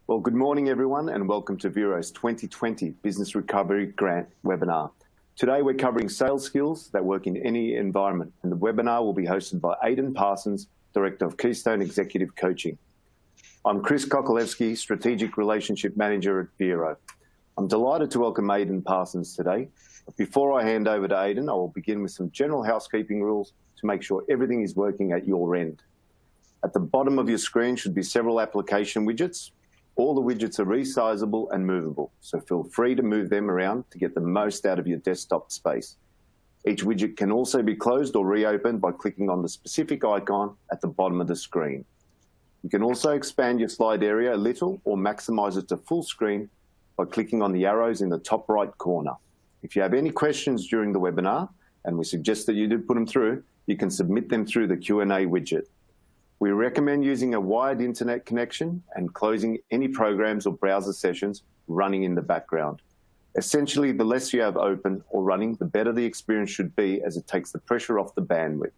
Well, good morning, everyone, and welcome to Vero's 2020 Business Recovery Grant webinar. Today, we're covering sales skills that work in any environment, and the webinar will be hosted by Aidan Parsons, Director of Keystone Executive Coaching. I'm Chris Kokolewski, Strategic Relationship Manager at Vero. I'm delighted to welcome Aidan Parsons today. But before I hand over to Aidan, I will begin with some general housekeeping rules to make sure everything is working at your end. At the bottom of your screen should be several application widgets. All the widgets are resizable and movable, so feel free to move them around to get the most out of your desktop space. Each widget can also be closed or reopened by clicking on the specific icon at the bottom of the screen. You can also expand your slide area a little or maximize it to full screen by clicking on the arrows in the top right corner. If you have any questions during the webinar, and we suggest that you do put them through, you can submit them through the Q&A widget. We recommend using a wired internet connection and closing any programs or browser sessions running in the background. Essentially, the less you have open or running, the better the experience should be, as it takes the pressure off the bandwidth.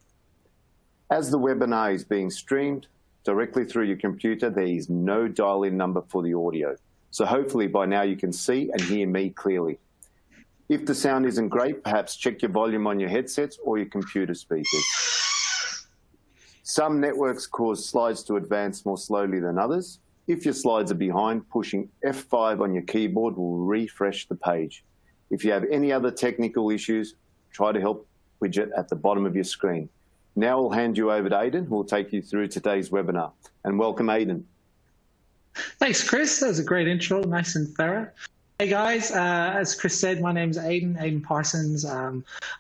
As the webinar is being streamed directly through your computer, there is no dial-in number for the audio. So hopefully by now you can see and hear me clearly. If the sound isn't great, perhaps check your volume on your headsets or your computer speakers. Some networks cause slides to advance more slowly than others. If your slides are behind, pushing F5 on your keyboard will refresh the page. If you have any other technical issues, try to help widget at the bottom of your screen. Now I'll hand you over to Aidan, who will take you through today's webinar. And welcome, Aidan. Thanks, Chris. That was a great intro, nice and thorough. Hey guys, as Chris said, my name's Aidan Parsons. I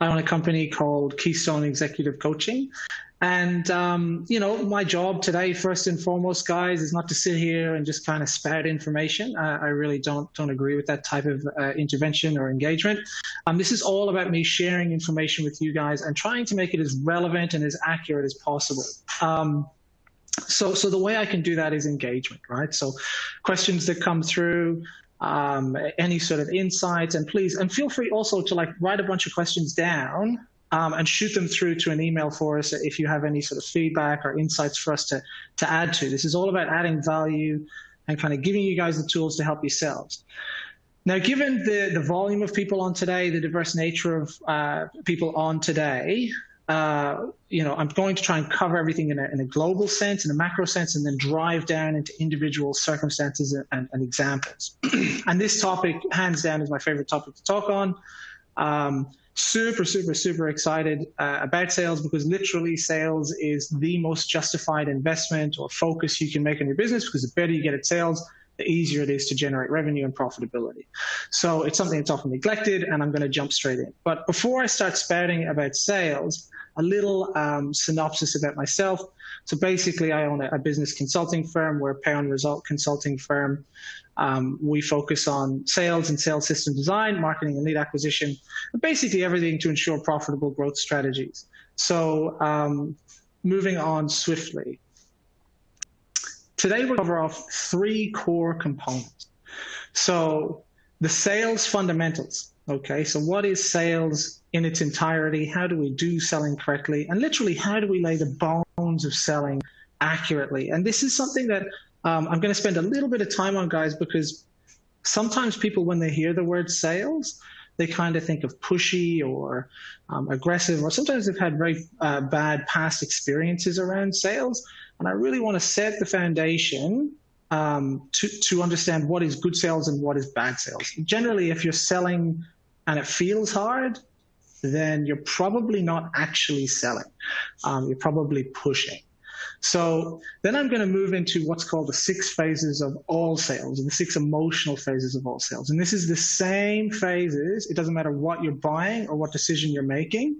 own a company called Keystone Executive Coaching. And, my job today, first and foremost, guys, is not to sit here and just kind of spout information. I really don't agree with that type of intervention or engagement. This is all about me sharing information with you guys and trying to make it as relevant and as accurate as possible. So the way I can do that is engagement, right? So questions that come through, any sort of insights, and feel free also to write a bunch of questions down and shoot them through to an email for us if you have any sort of feedback or insights for us to add to. This is all about adding value and kind of giving you guys the tools to help yourselves. Now, given the volume of people on today, the diverse nature of people on today, I'm going to try and cover everything in a global sense, in a macro sense, and then drive down into individual circumstances and examples. And this topic, hands down, is my favorite topic to talk on. Super excited about sales, because literally sales is the most justified investment or focus you can make on your business, because the better you get at sales, the easier it is to generate revenue and profitability. So it's something that's often neglected, and I'm going to jump straight in. But before I start spouting about sales, a little synopsis about myself. So basically, I own a business consulting firm. We're a pay-on-result consulting firm. We focus on sales and sales system design, marketing and lead acquisition, and basically everything to ensure profitable growth strategies. So moving on swiftly. Today, we'll cover off 3 core components. So the sales fundamentals. Okay, so what is sales in its entirety? How do we do selling correctly? And literally, how do we lay the bones of selling accurately? And this is something that I'm going to spend a little bit of time on, guys, because sometimes people, when they hear the word sales, they kind of think of pushy or aggressive, or sometimes they've had very bad past experiences around sales. And I really want to set the foundation to understand what is good sales and what is bad sales. Generally, if you're selling and it feels hard, then you're probably not actually selling. You're probably pushing. So then I'm going to move into what's called the 6 phases of all sales, and the 6 emotional phases of all sales. And this is the same phases. It doesn't matter what you're buying or what decision you're making.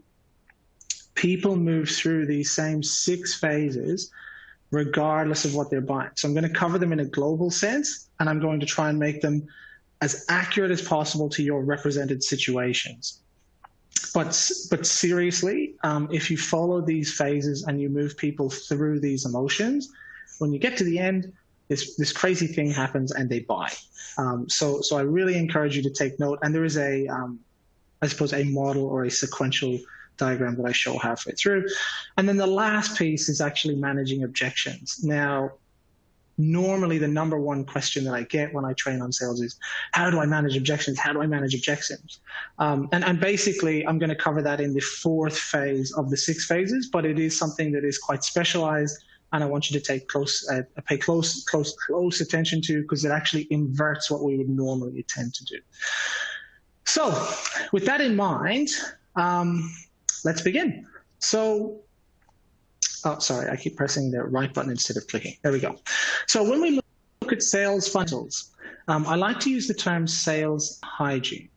People move through these same 6 phases regardless of what they're buying. So I'm going to cover them in a global sense, and I'm going to try and make them as accurate as possible to your represented situations. But seriously, if you follow these phases and you move people through these emotions, when you get to the end, this crazy thing happens and they buy. So I really encourage you to take note. And there is I suppose, a model or a sequential diagram that I show halfway through. And then the last piece is actually managing objections. Now, normally the number one question that I get when I train on sales is, how do I manage objections? How do I manage objections? And basically, I'm going to cover that in the fourth phase of the 6 phases, but it is something that is quite specialized, and I want you to pay close attention to, because it actually inverts what we would normally tend to do. So with that in mind, let's begin. So, oh, sorry, I keep pressing the right button instead of clicking. There we go. So when we look at sales fundamentals, I like to use the term sales hygiene.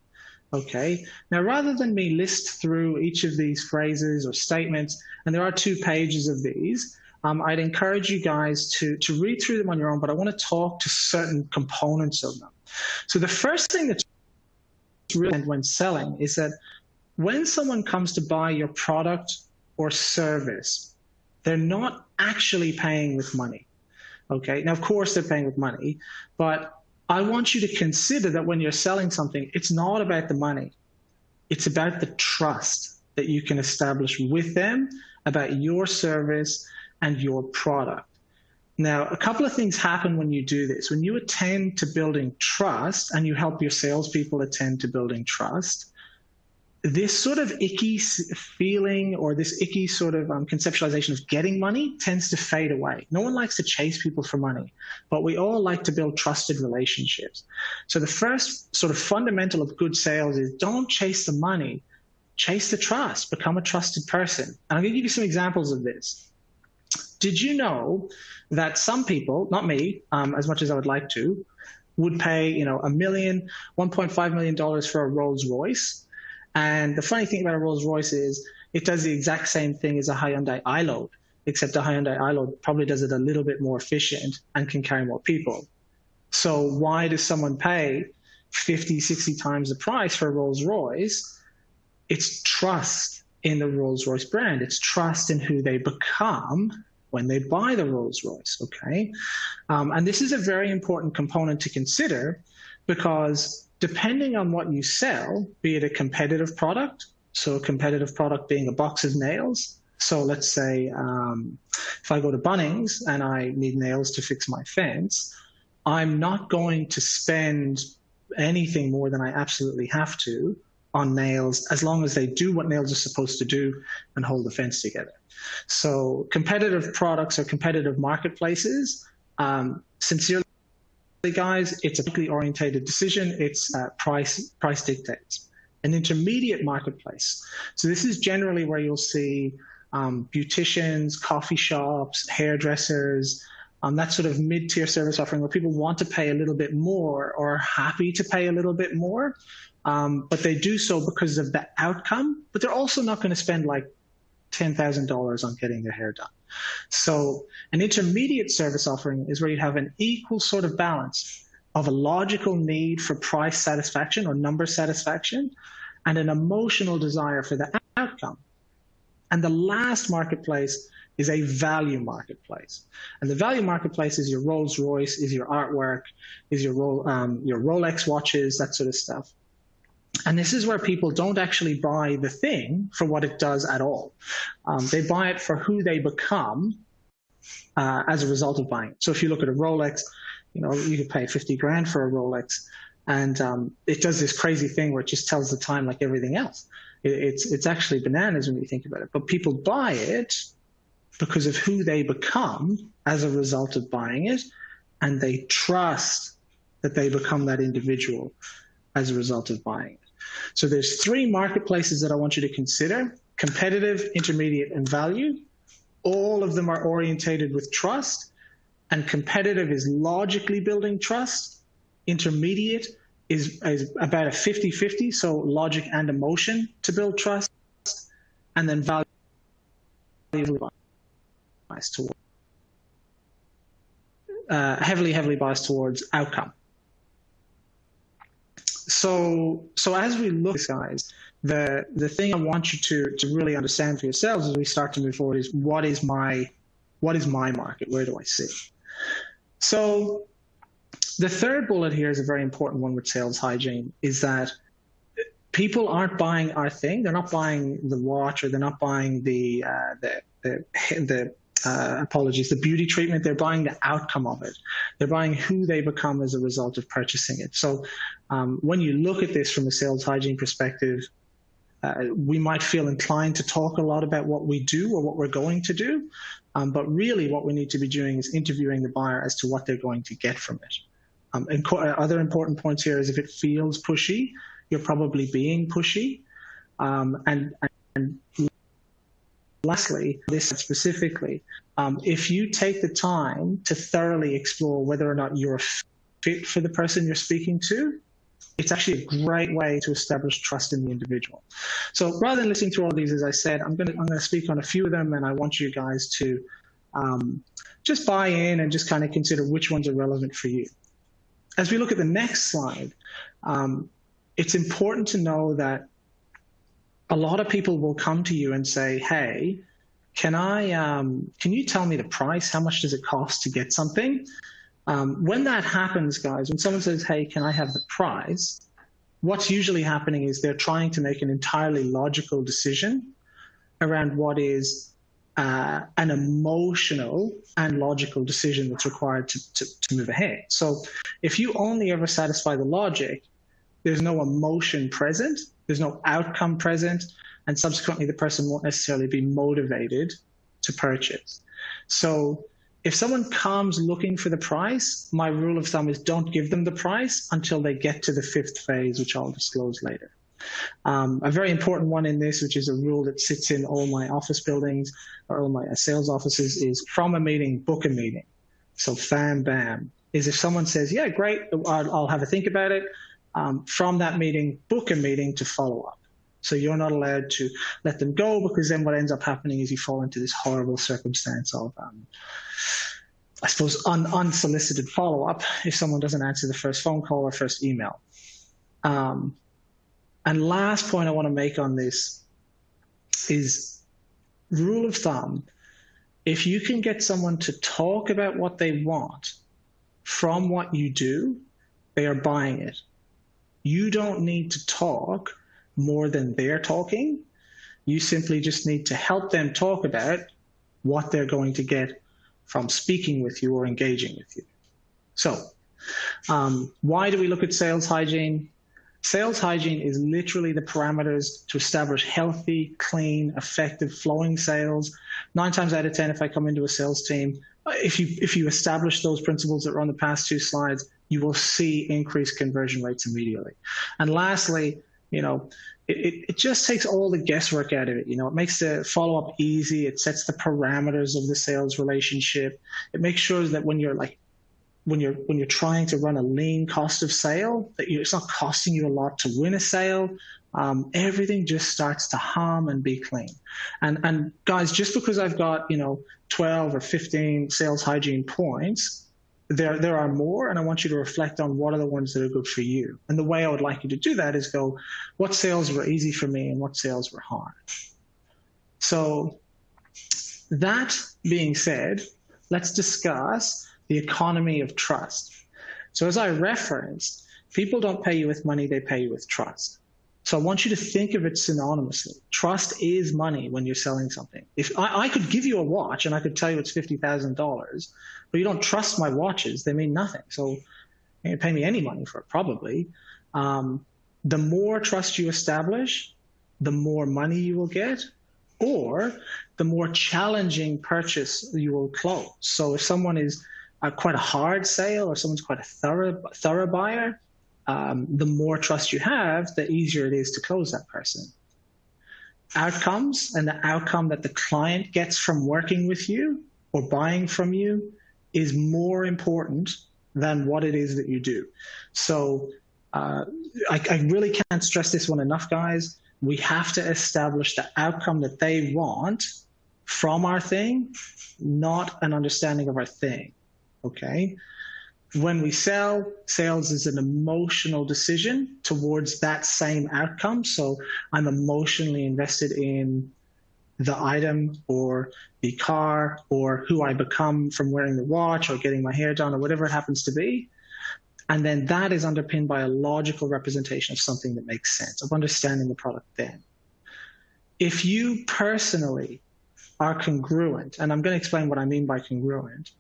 Okay. Now, rather than me list through each of these phrases or statements, and there are 2 pages of these, I'd encourage you guys to read through them on your own, but I want to talk to certain components of them. So the first thing that's really when selling is that when someone comes to buy your product or service, they're not actually paying with money. Okay. Now, of course, they're paying with money, but I want you to consider that when you're selling something, it's not about the money. It's about the trust that you can establish with them about your service and your product. Now, a couple of things happen when you do this. When you attend to building trust and you help your salespeople attend to building trust, this sort of icky feeling or this icky sort of conceptualization of getting money tends to fade away. No one likes to chase people for money, but we all like to build trusted relationships. So the first sort of fundamental of good sales is don't chase the money, chase the trust, become a trusted person. And I'm going to give you some examples of this. Did you know that some people, not me, as much as I would like to, would pay, $1 million, $1.5 million for a Rolls Royce? And the funny thing about a Rolls Royce is it does the exact same thing as a Hyundai iLoad, except a Hyundai iLoad probably does it a little bit more efficient and can carry more people. So why does someone pay 50, 60 times the price for a Rolls Royce? It's trust in the Rolls Royce brand. It's trust in who they become when they buy the Rolls Royce, okay? And this is a very important component to consider, because depending on what you sell, be it a competitive product, so a competitive product being a box of nails. So let's say if I go to Bunnings and I need nails to fix my fence, I'm not going to spend anything more than I absolutely have to on nails, as long as they do what nails are supposed to do and hold the fence together. So competitive products or competitive marketplaces, sincerely, guys, it's a politically orientated decision. It's price dictates. An intermediate marketplace. So this is generally where you'll see beauticians, coffee shops, hairdressers, that sort of mid-tier service offering where people want to pay a little bit more or are happy to pay a little bit more, but they do so because of the outcome, but they're also not going to spend like $10,000 on getting their hair done. So an intermediate service offering is where you have an equal sort of balance of a logical need for price satisfaction or number satisfaction and an emotional desire for the outcome. And the last marketplace is a value marketplace. And the value marketplace is your Rolls Royce, is your artwork, is your Rolex watches, that sort of stuff. And this is where people don't actually buy the thing for what it does at all. They buy it for who they become as a result of buying it. So if you look at a Rolex, you could pay 50 grand for a Rolex, and it does this crazy thing where it just tells the time like everything else. It's actually bananas when you think about it. But people buy it because of who they become as a result of buying it, and they trust that they become that individual as a result of buying it. So there's 3 marketplaces that I want you to consider: competitive, intermediate, and value. All of them are orientated with trust, and competitive is logically building trust. Intermediate is about a 50-50, so logic and emotion to build trust, and then value biased towards heavily biased towards outcome. So as we look at this, guys, the thing I want you to really understand for yourselves as we start to move forward is what is my market? Where do I sit? So the third bullet here is a very important one with sales hygiene, is that people aren't buying our thing. They're not buying the watch, or they're not buying the apologies, the beauty treatment, they're buying the outcome of it. They're buying who they become as a result of purchasing it. So when you look at this from a sales hygiene perspective, we might feel inclined to talk a lot about what we do or what we're going to do, but really what we need to be doing is interviewing the buyer as to what they're going to get from it. And other important points here is if it feels pushy, you're probably being pushy. And lastly, this specifically, if you take the time to thoroughly explore whether or not you're a fit for the person you're speaking to, it's actually a great way to establish trust in the individual. So rather than listening through all these, as I said, I'm going to speak on a few of them, and I want you guys to just buy in and just kind of consider which ones are relevant for you. As we look at the next slide, it's important to know that a lot of people will come to you and say, hey, can you tell me the price? How much does it cost to get something? When that happens, guys, when someone says, hey, can I have the price? What's usually happening is they're trying to make an entirely logical decision around what is an emotional and logical decision that's required to move ahead. So if you only ever satisfy the logic, there's no emotion present, there's no outcome present, and subsequently the person won't necessarily be motivated to purchase. So if someone comes looking for the price, my rule of thumb is don't give them the price until they get to the fifth phase, which I'll disclose later. A very important one in this, which is a rule that sits in all my office buildings or all my sales offices, is from a meeting, book a meeting. So FAM BAM is if someone says, yeah, great, I'll have a think about it. From that meeting, book a meeting to follow up. So you're not allowed to let them go, because then what ends up happening is you fall into this horrible circumstance of, I suppose, unsolicited follow-up if someone doesn't answer the first phone call or first email. And last point I want to make on this is rule of thumb. If you can get someone to talk about what they want from what you do, they are buying it. You don't need to talk more than they're talking. You simply just need to help them talk about what they're going to get from speaking with you or engaging with you. So why do we look at sales hygiene? Sales hygiene is literally the parameters to establish healthy, clean, effective, flowing sales. 9 times out of 10, if I come into a sales team, if you establish those principles that were on the past 2 slides, you will see increased conversion rates immediately. And lastly, it just takes all the guesswork out of it. It makes the follow-up easy. It sets the parameters of the sales relationship. It makes sure that when you're trying to run a lean cost of sale, that it's not costing you a lot to win a sale. Everything just starts to hum and be clean. And guys, just because I've got 12 or 15 sales hygiene points, there are more, and I want you to reflect on what are the ones that are good for you. And the way I would like you to do that is go, what sales were easy for me and what sales were hard? So that being said, let's discuss the economy of trust. So as I referenced, people don't pay you with money, they pay you with trust. So I want you to think of it synonymously. Trust is money when you're selling something. If I could give you a watch and I could tell you it's $50,000, but you don't trust my watches, they mean nothing. So you pay me any money for it, probably. The more trust you establish, the more money you will get, or the more challenging purchase you will close. So if someone is quite a hard sale or someone's quite a thorough buyer, the more trust you have, the easier it is to close that person. Outcomes and the outcome that the client gets from working with you or buying from you is more important than what it is that you do. So I really can't stress this one enough, guys. We have to establish the outcome that they want from our thing, not an understanding of our thing, okay? When we sell, sales is an emotional decision towards that same outcome. So I'm emotionally invested in the item or the car or who I become from wearing the watch or getting my hair done or whatever it happens to be. And then that is underpinned by a logical representation of something that makes sense, of understanding the product then. If you personally are congruent, and I'm going to explain what I mean by congruent.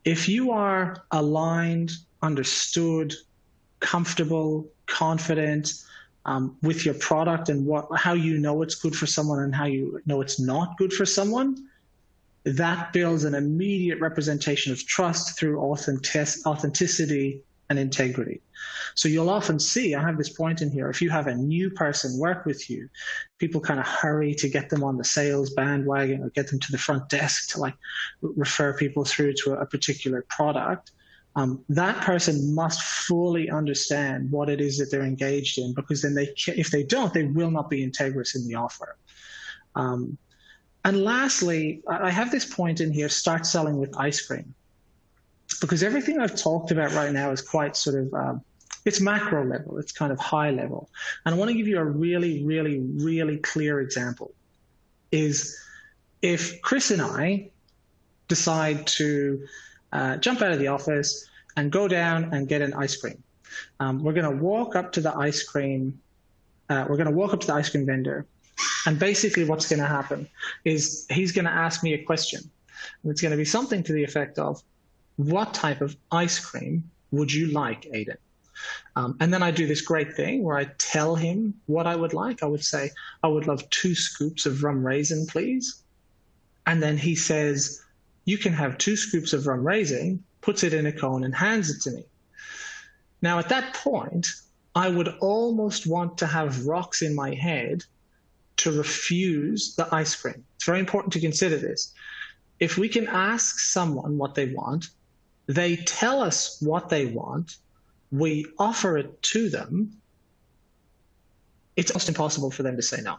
If you are aligned, understood, comfortable, confident with your product and how you know it's good for someone and how you know it's not good for someone, that builds an immediate representation of trust through authenticity and integrity. So you'll often see, I have this point in here, if you have a new person work with you, people kind of hurry to get them on the sales bandwagon or get them to the front desk to like refer people through to a particular product. That person must fully understand what it is that they're engaged in, because then if they don't, they will not be integrous in the offer. And lastly, I have this point in here, start selling with ice cream. Because everything I've talked about right now is quite sort of, it's macro level, it's kind of high level. And I want to give you a really, really, really clear example. Is if Chris and I decide to jump out of the office and go down and get an ice cream. We're going to walk up to the ice cream. We're going to walk up to the ice cream vendor. And basically what's going to happen is he's going to ask me a question. And it's going to be something to the effect of, what type of ice cream would you like, Aiden? And then I do this great thing where I tell him what I would like. I would say, I would love 2 scoops of rum raisin, please. And then he says, you can have 2 scoops of rum raisin, puts it in a cone and hands it to me. Now, at that point, I would almost want to have rocks in my head to refuse the ice cream. It's very important to consider this. If we can ask someone what they want, they tell us what they want, we offer it to them, it's almost impossible for them to say no.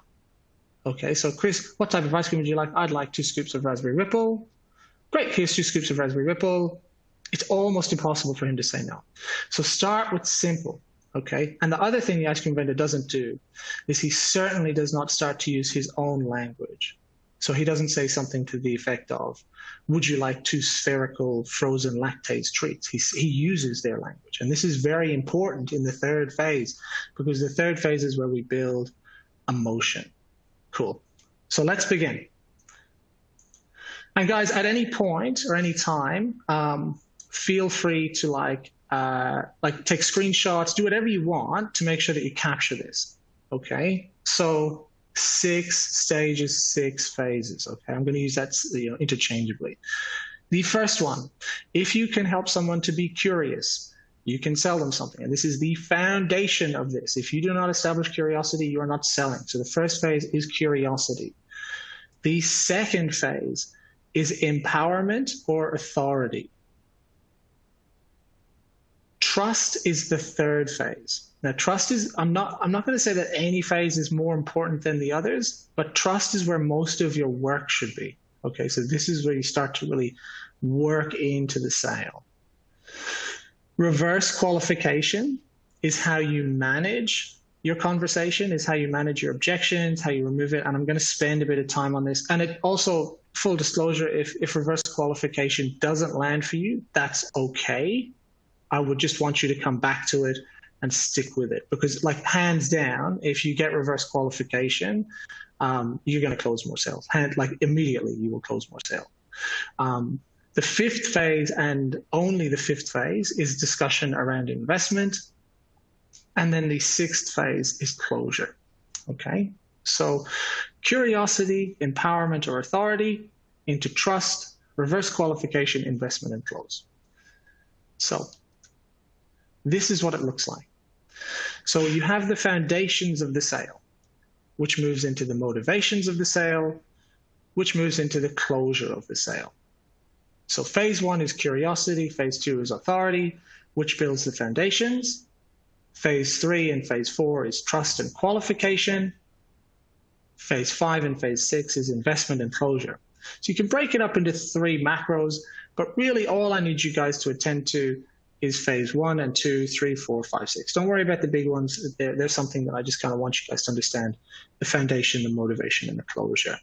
Okay, so Chris, what type of ice cream would you like? I'd like 2 scoops of raspberry ripple. Great, here's 2 scoops of raspberry ripple. It's almost impossible for him to say no. So start with simple, okay? And the other thing the ice cream vendor doesn't do is he certainly does not start to use his own language. So he doesn't say something to the effect of, would you like 2 spherical frozen lactase treats? He uses their language. And this is very important in the 3rd phase, because the 3rd phase is where we build emotion. Cool. So let's begin. And guys, at any point or any time, feel free to like take screenshots, do whatever you want to make sure that you capture this. Okay. So 6 stages, 6 phases. Okay, I'm going to use that interchangeably. The first one, if you can help someone to be curious, you can sell them something. And this is the foundation of this. If you do not establish curiosity, you are not selling. So the first phase is curiosity. The second phase is empowerment or authority. Trust is the 3rd phase. Now, trust is, I'm not going to say that any phase is more important than the others, but trust is where most of your work should be. Okay, so this is where you start to really work into the sale. Reverse qualification is how you manage your conversation, is how you manage your objections, how you remove it. And I'm going to spend a bit of time on this. And it also, full disclosure, if reverse qualification doesn't land for you, that's okay. I would just want you to come back to it and stick with it, because like hands down, if you get reverse qualification, you're going to close more sales. Like immediately you will close more sales. The 5th phase, and only the 5th phase, is discussion around investment. And then the 6th phase is closure. Okay. So curiosity, empowerment or authority, into trust, reverse qualification, investment, and close. So this is what it looks like. So you have the foundations of the sale, which moves into the motivations of the sale, which moves into the closure of the sale. So phase 1 is curiosity, phase 2 is authority, which builds the foundations. Phase 3 and phase 4 is trust and qualification. Phase 5 and phase 6 is investment and closure. So you can break it up into 3 macros, but really all I need you guys to attend to is phase 1 and 2, 3, 4, 5, 6. Don't worry about the big ones. There's something that I just kind of want you guys to understand: the foundation, the motivation, and the closure.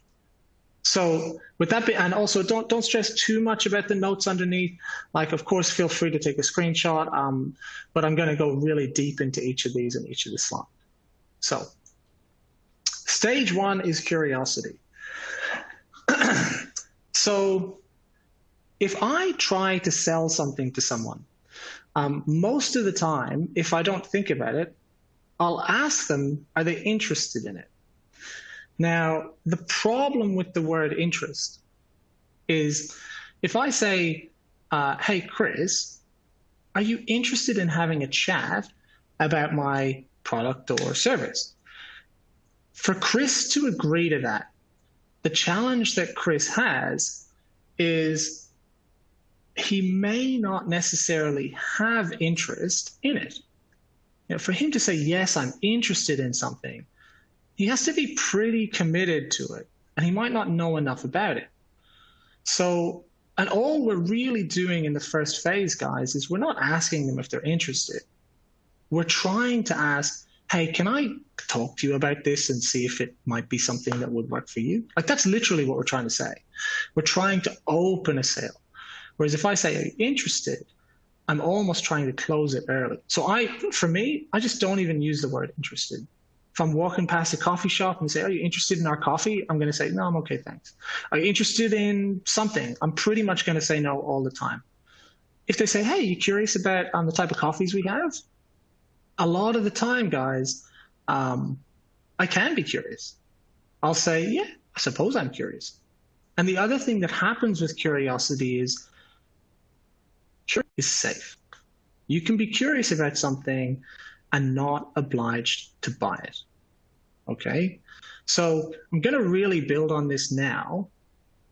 So with that, and also don't stress too much about the notes underneath. Like, of course, feel free to take a screenshot, but I'm going to go really deep into each of these and each of the slides. So stage 1 is curiosity. So if I try to sell something to someone, most of the time, if I don't think about it, I'll ask them, are they interested in it? Now, the problem with the word interest is if I say, hey, Chris, are you interested in having a chat about my product or service? For Chris to agree to that, the challenge that Chris has is he may not necessarily have interest in it. For him to say, yes, I'm interested in something, he has to be pretty committed to it, and he might not know enough about it. So, and all we're really doing in the first phase, guys, is we're not asking them if they're interested. We're trying to ask, hey, can I talk to you about this and see if it might be something that would work for you? Like, that's literally what we're trying to say. We're trying to open a sale. Whereas if I say, are you interested? I'm almost trying to close it early. So for me, I just don't even use the word interested. If I'm walking past a coffee shop and say, are you interested in our coffee? I'm going to say, no, I'm okay, thanks. Are you interested in something? I'm pretty much going to say no all the time. If they say, hey, you curious about the type of coffees we have? A lot of the time, guys, I can be curious. I'll say, yeah, I suppose I'm curious. And the other thing that happens with curiosity is safe. You can be curious about something and not obliged to buy it. Okay? So I'm going to really build on this now,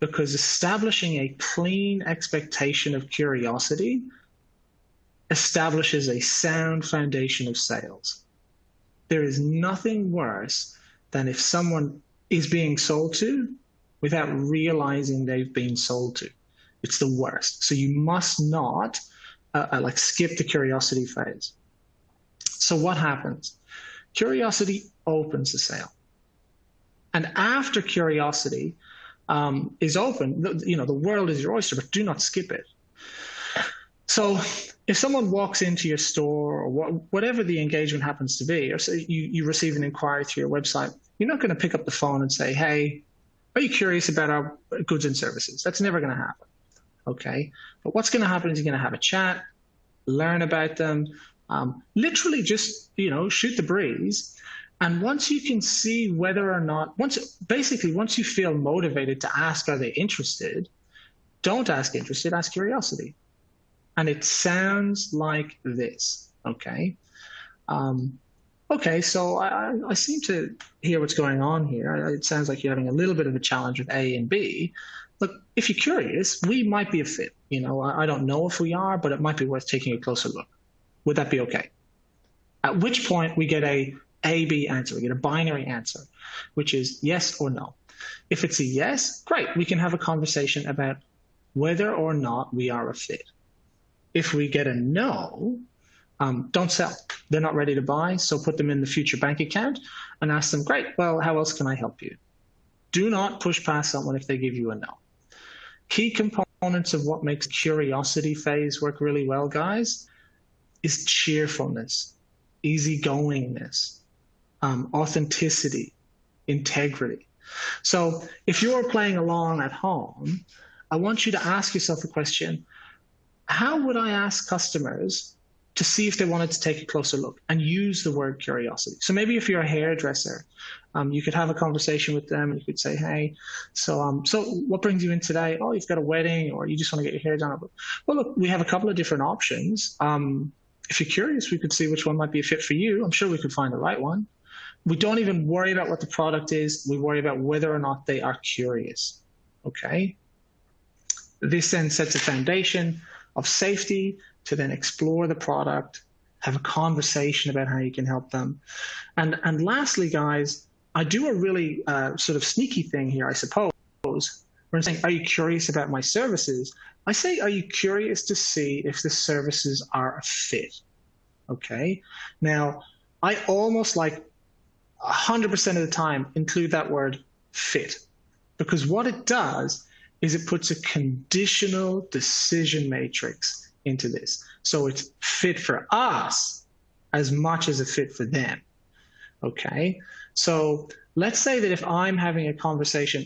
because establishing a clean expectation of curiosity establishes a sound foundation of sales. There is nothing worse than if someone is being sold to without realizing they've been sold to. It's the worst. So you must not skip the curiosity phase. So what happens? Curiosity opens the sale. And after curiosity is open, the world is your oyster, but do not skip it. So if someone walks into your store, or whatever the engagement happens to be, or say you receive an inquiry through your website, you're not going to pick up the phone and say, hey, are you curious about our goods and services? That's never going to happen. Okay. But what's going to happen is you're going to have a chat, learn about them, literally just, shoot the breeze. And once you can see whether or not, once you feel motivated to ask, are they interested? Don't ask interested, ask curiosity. And it sounds like this. Okay. Okay, so I seem to hear what's going on here. It sounds like you're having a little bit of a challenge with A and B. Look, if you're curious, we might be a fit. I don't know if we are, but it might be worth taking a closer look. Would that be okay? At which point we get a A-B answer. We get a binary answer, which is yes or no. If it's a yes, great. We can have a conversation about whether or not we are a fit. If we get a no, don't sell. They're not ready to buy, so put them in the future bank account and ask them, great, well, how else can I help you? Do not push past someone if they give you a no. Key components of what makes curiosity phase work really well, guys, is cheerfulness, easygoingness, authenticity, integrity. So if you're playing along at home, I want you to ask yourself a question: how would I ask customers to see if they wanted to take a closer look, and use the word curiosity? So maybe if you're a hairdresser, you could have a conversation with them and you could say, hey, so what brings you in today? Oh, you've got a wedding, or you just want to get your hair done. Well, look, we have a couple of different options. If you're curious, we could see which one might be a fit for you. I'm sure we could find the right one. We don't even worry about what the product is. We worry about whether or not they are curious. Okay. This then sets a foundation of safety to then explore the product, have a conversation about how you can help them. And lastly, guys, I do a really sort of sneaky thing here, I suppose. When I'm saying, are you curious about my services? I say, are you curious to see if the services are a fit? Okay. Now, I almost 100% of the time include that word fit, because what it does is it puts a conditional decision matrix into this. So it's fit for us as much as a fit for them. Okay. So let's say that if I'm having a conversation,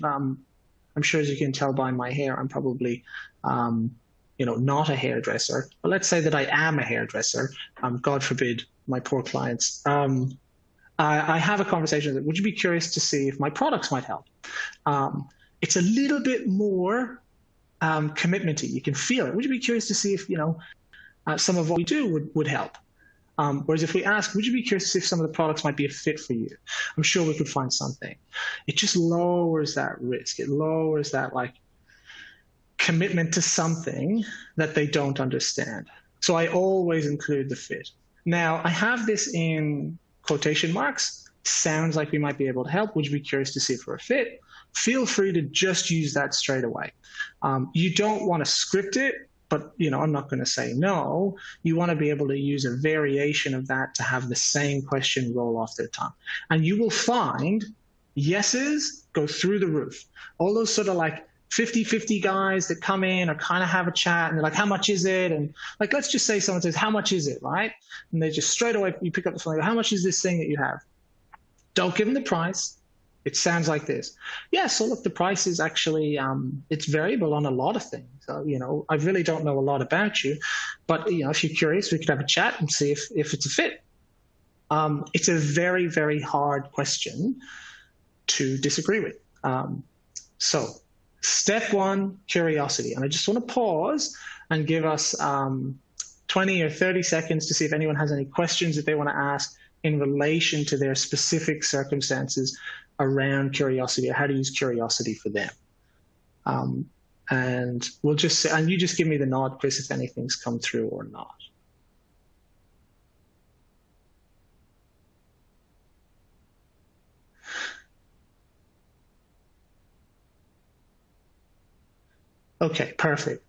I'm sure as you can tell by my hair, I'm probably, not a hairdresser. But let's say that I am a hairdresser. God forbid, my poor clients. I have a conversation that, would you be curious to see if my products might help? It's a little bit more commitment-y. You can feel it. Would you be curious to see if, some of what we do would help? Whereas if we ask, would you be curious to see if some of the products might be a fit for you? I'm sure we could find something. It just lowers that risk. It lowers that commitment to something that they don't understand. So I always include the fit. Now, I have this in quotation marks. Sounds like we might be able to help. Would you be curious to see if we're a fit? Feel free to just use that straight away. You don't want to script it, but I'm not going to say no. You want to be able to use a variation of that to have the same question roll off their tongue. And you will find yeses go through the roof. All those sort of 50-50 guys that come in or kind of have a chat and they're like, how much is it? And let's just say someone says, how much is it, right? And they just straight away, you pick up the phone and go, how much is this thing that you have? Don't give them the price. It sounds like this. Yeah, so look, the price is actually, it's variable on a lot of things. So, I really don't know a lot about you, but, if you're curious, we could have a chat and see if it's a fit. It's a very, very hard question to disagree with. So step one, curiosity. And I just want to pause and give us 20 or 30 seconds to see if anyone has any questions that they want to ask in relation to their specific circumstances around curiosity, or how to use curiosity for them. And we'll just say, and you just give me the nod, Chris, if anything's come through or not. Okay, perfect.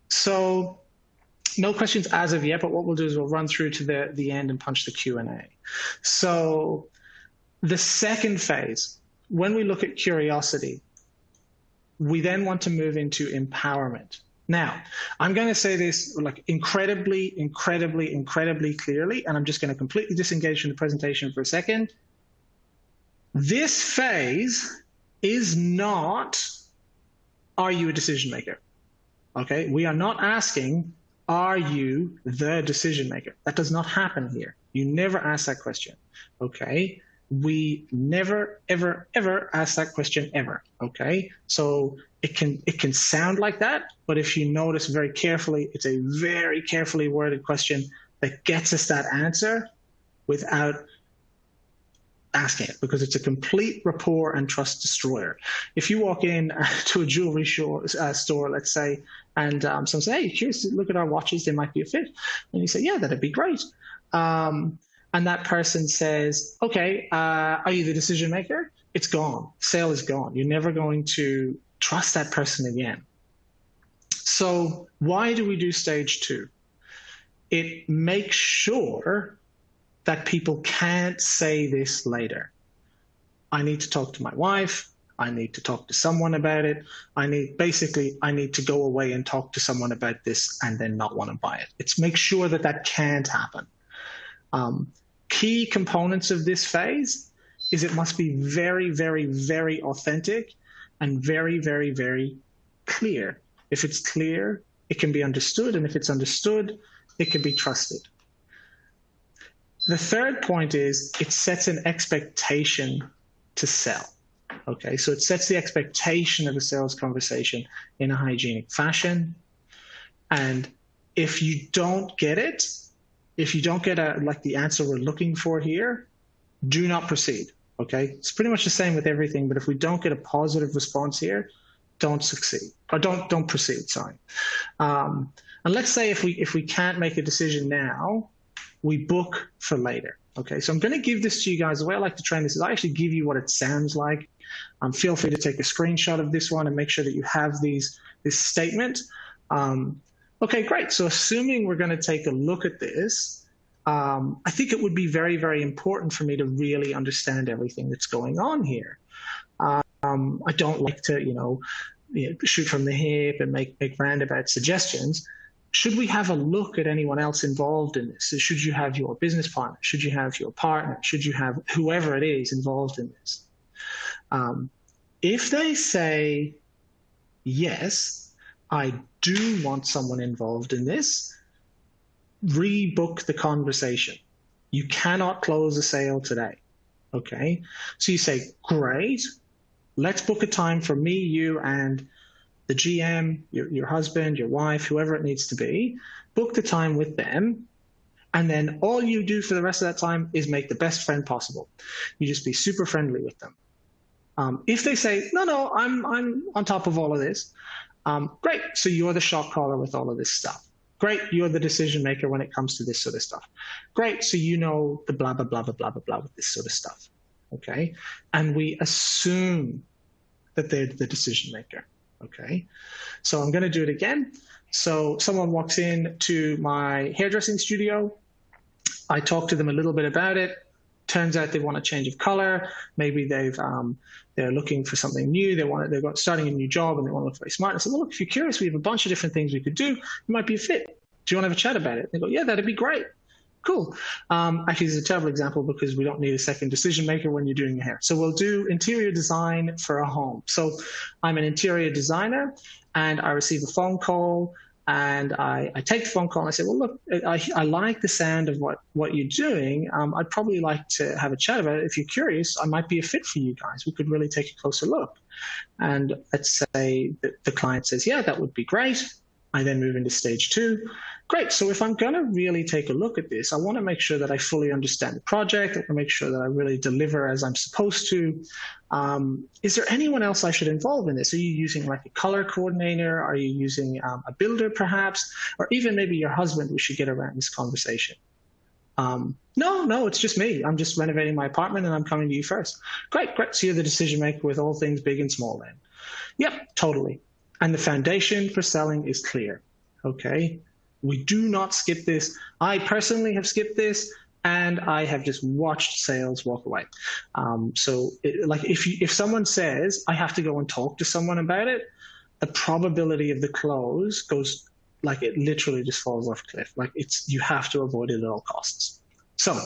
So no questions as of yet, but what we'll do is we'll run through to the end and punch the Q&A. So the second phase, when we look at curiosity, we then want to move into empowerment. Now, I'm going to say this incredibly clearly, and I'm just going to completely disengage from the presentation for a second. This phase is not, are you a decision maker? Okay, we are not asking, are you the decision maker? That does not happen here. You never ask that question, okay? We never, ever, ever ask that question ever, okay? So it can sound like that, but if you notice very carefully, it's a very carefully worded question that gets us that answer without asking it, because it's a complete rapport and trust destroyer. If you walk in to a jewelry store, let's say, and someone says, hey, you're curious to look at our watches, they might be a fit. And you say, yeah, that'd be great. And that person says, okay, are you the decision maker? It's gone. Sale is gone. You're never going to trust that person again. So why do we do stage two? It makes sure that people can't say this later. I need to talk to my wife. I need to talk to someone about it. I need to go away and talk to someone about this and then not want to buy it. It's make sure that that can't happen. Key components of this phase is it must be very, very, very authentic and very, very, very clear. If it's clear, it can be understood, and if it's understood, it can be trusted. The third point is it sets an expectation to sell. Okay, so it sets the expectation of a sales conversation in a hygienic fashion. And if you don't get it, if you don't get the answer we're looking for here, do not proceed. Okay, it's pretty much the same with everything, but if we don't get a positive response here, don't succeed, or don't proceed, sorry. And let's say if we can't make a decision now, we book for later. Okay, so I'm going to give this to you guys. The way I like to train this is I actually give you what it sounds like. Feel free to take a screenshot of this one and make sure that you have this statement. Okay, great. So assuming we're going to take a look at this, I think it would be very, very important for me to really understand everything that's going on here. I don't like to, shoot from the hip and make roundabout suggestions. Should we have a look at anyone else involved in this? So should you have your business partner? Should you have your partner? Should you have whoever it is involved in this? If they say, yes, I do want someone involved in this, rebook the conversation. You cannot close a sale today. Okay, so you say, great, let's book a time for me, you, and the GM, your husband, your wife, whoever it needs to be. Book the time with them, and then all you do for the rest of that time is make the best friend possible. You just be super friendly with them. If they say, no, I'm on top of all of this, great, so you're the shot caller with all of this stuff. Great, you're the decision maker when it comes to this sort of stuff. Great, so you know the blah, blah, blah, blah, blah, blah, blah with this sort of stuff, okay? And we assume that they're the decision maker, okay? So I'm gonna do it again. So someone walks in to my hairdressing studio. I talk to them a little bit about it. Turns out they want a change of color. Maybe they're looking for something new. They're starting a new job and they want to look very smart. I said, well, look, if you're curious, we have a bunch of different things we could do. It might be a fit. Do you want to have a chat about it? They go, yeah, that'd be great. Cool. Actually, this is a terrible example because we don't need a second decision maker when you're doing your hair. So we'll do interior design for a home. So I'm an interior designer and I receive a phone call. And I take the phone call and I say, well, look, I like the sound of what you're doing. I'd probably like to have a chat about it. If you're curious, I might be a fit for you guys. We could really take a closer look. And let's say that the client says, yeah, that would be great. I then move into stage 2. Great. So if I'm going to really take a look at this, I want to make sure that I fully understand the project. I want to make sure that I really deliver as I'm supposed to. Is there anyone else I should involve in this? Are you using like a color coordinator? Are you using a builder perhaps? Or even maybe your husband, we should get around this conversation. No, it's just me. I'm just renovating my apartment and I'm coming to you first. Great. So you're the decision maker with all things big and small then. Yep, totally. And the foundation for selling is clear, okay? We do not skip this. I personally have skipped this, and I have just watched sales walk away. Like if someone says, I have to go and talk to someone about it, the probability of the close goes, like it literally just falls off a cliff. Like you have to avoid it at all costs. So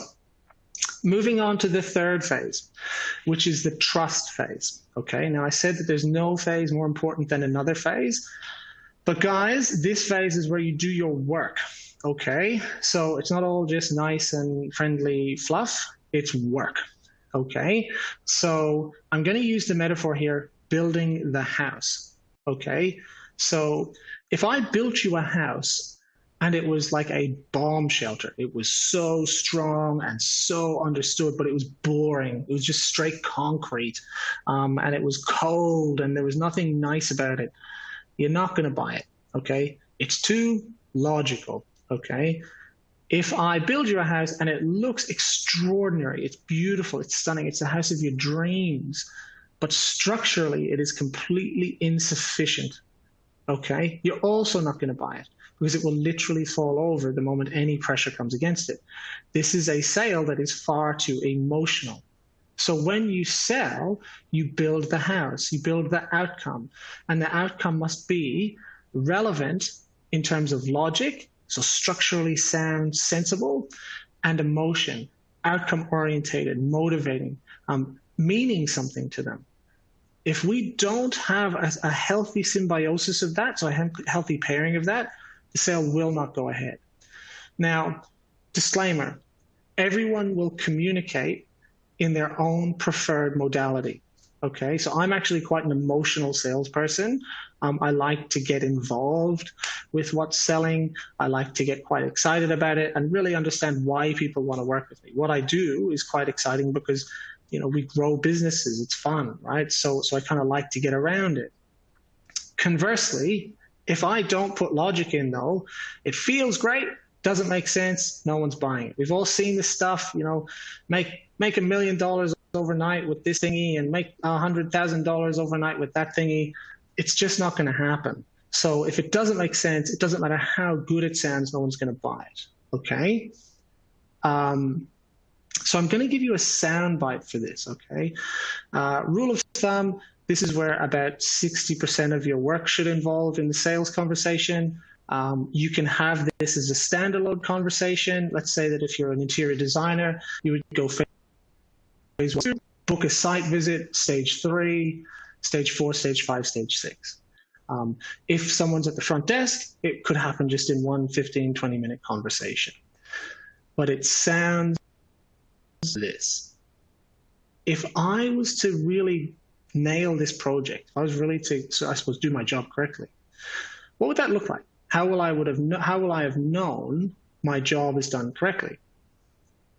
moving on to the third phase, which is the trust phase. Okay, now I said that there's no phase more important than another phase, but guys, this phase is where you do your work. Okay, so it's not all just nice and friendly fluff, it's work. Okay, so I'm going to use the metaphor here, building the house. Okay, so if I built you a house, and it was like a bomb shelter. It was so strong and so understood, but it was boring. It was just straight concrete. And it was cold and there was nothing nice about it. You're not going to buy it, okay? It's too logical, okay? If I build you a house and it looks extraordinary, it's beautiful, it's stunning, it's the house of your dreams, but structurally it is completely insufficient, okay? You're also not going to buy it, because it will literally fall over the moment any pressure comes against it. This is a sale that is far too emotional. So when you sell, you build the house, you build the outcome, and the outcome must be relevant in terms of logic, so structurally sound, sensible, and emotion, outcome orientated, motivating, meaning something to them. If we don't have a healthy symbiosis of that, so a healthy pairing of that, the sale will not go ahead. Now, disclaimer, everyone will communicate in their own preferred modality, okay? So I'm actually quite an emotional salesperson. I like to get involved with what's selling. I like to get quite excited about it and really understand why people want to work with me. What I do is quite exciting because, you know, we grow businesses, it's fun, right? So I kind of like to get around it. Conversely, if I don't put logic in though, it feels great, doesn't make sense, no one's buying it. We've all seen this stuff, you know, make $1 million overnight with this thingy and make $100,000 overnight with that thingy. It's just not going to happen. So if it doesn't make sense, it doesn't matter how good it sounds, no one's going to buy it, okay? So I'm going to give you a sound bite for this, okay? Rule of thumb, this is where about 60% of your work should involve in the sales conversation. You can have this as a standalone conversation. Let's say that if you're an interior designer, you would go phase 1, book a site visit, stage 3, stage 4, stage 5, stage 6. If someone's at the front desk, it could happen just in one 15, 20-minute conversation. But it sounds this. If I was to really nail this project, if I was really to, so I suppose, do my job correctly, what would that look like? How will I have known my job is done correctly?